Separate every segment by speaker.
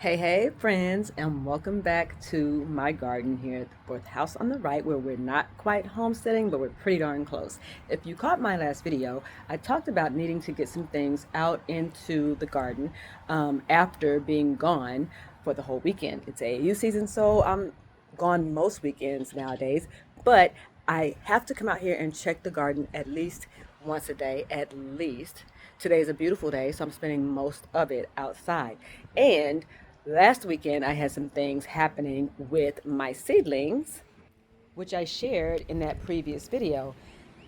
Speaker 1: Hey friends, and welcome back to my garden here at the fourth house on the right, where we're not quite homesteading, but we're pretty darn close. If you caught my last video, I talked about needing to get some things out into the garden after being gone for the whole weekend. It's AAU season, so I'm gone most weekends nowadays, but I have to come out here and check the garden at least once a day, at least. Today is a beautiful day, so I'm spending most of it outside. And last weekend, I had some things happening with my seedlings, which I shared in that previous video.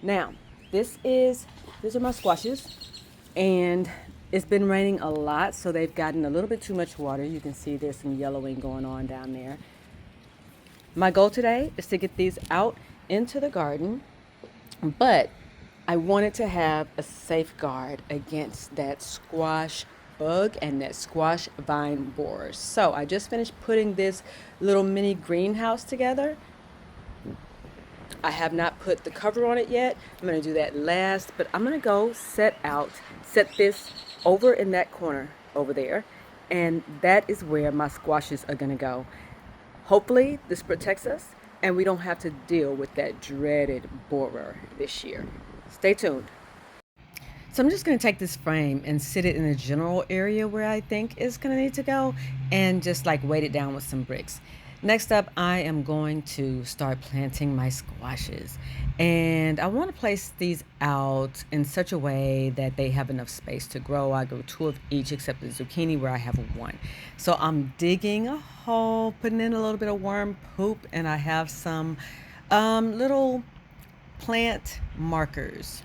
Speaker 1: Now, these are my squashes, and it's been raining a lot, so they've gotten a little bit too much water. You can see there's some yellowing going on down there. My goal today is to get these out into the garden, but I wanted to have a safeguard against that squash bug and that squash vine borer. So I just finished putting this little mini greenhouse together. I have not put the cover on it yet. I'm going to do that last, but I'm going to go set this over in that corner over there, and that is where my squashes are going to go. Hopefully this protects us and we don't have to deal with that dreaded borer this year. Stay tuned. So I'm just going to take this frame and sit it in a general area where I think it's going to need to go, and just like weight it down with some bricks. Next up, I am going to start planting my squashes, and I want to place these out in such a way that they have enough space to grow. I grow 2 of each except the zucchini, where I have 1. So I'm digging a hole, putting in a little bit of worm poop, and I have some little plant markers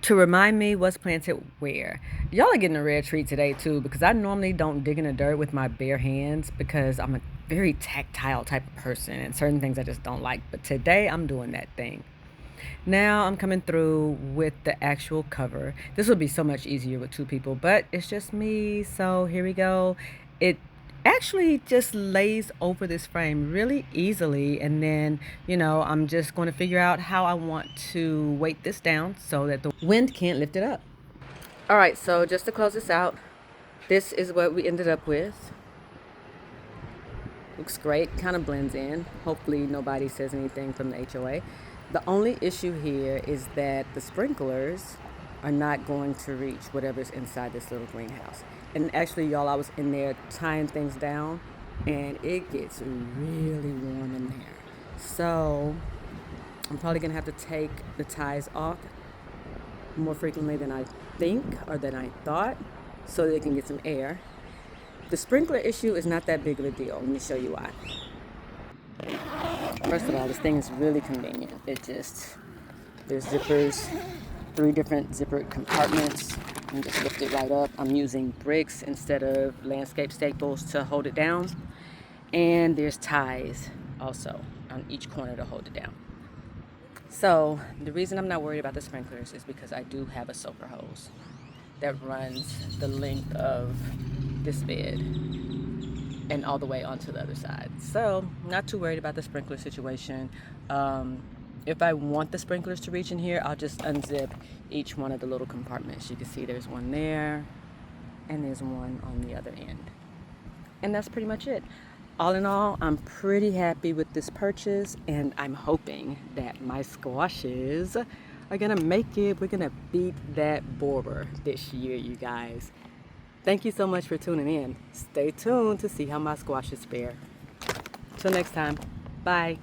Speaker 1: to remind me what's planted where. Y'all are getting a rare treat today too, because I normally don't dig in the dirt with my bare hands because I'm a very tactile type of person, and certain things I just don't like. But today I'm doing that thing. Now I'm coming through with the actual cover. This would be so much easier with 2 people, but it's just me. So here we go. It actually just lays over this frame really easily, and then I'm just going to figure out how I want to weight this down so that the wind can't lift it up. All right, so just to close this out, this is what we ended up with. Looks great, kind of blends in. Hopefully nobody says anything from the HOA. The only issue here is that the sprinklers are not going to reach whatever's inside this little greenhouse. And actually, y'all, I was in there tying things down, and it gets really warm in there. So I'm probably gonna have to take the ties off more frequently than I think, or than I thought, so they can get some air. The sprinkler issue is not that big of a deal. Let me show you why. First of all, this thing is really convenient. There's zippers, 3 different zippered compartments. You just lift it right up. I'm using bricks instead of landscape staples to hold it down. And there's ties also on each corner to hold it down. So the reason I'm not worried about the sprinklers is because I do have a soaker hose that runs the length of this bed and all the way onto the other side. So not too worried about the sprinkler situation. If I want the sprinklers to reach in here, I'll just unzip each one of the little compartments. You can see there's one there, and there's one on the other end. And that's pretty much it. All in all, I'm pretty happy with this purchase, and I'm hoping that my squashes are gonna make it. We're gonna beat that borer this year, you guys. Thank you so much for tuning in. Stay tuned to see how my squashes fare. Till next time, bye.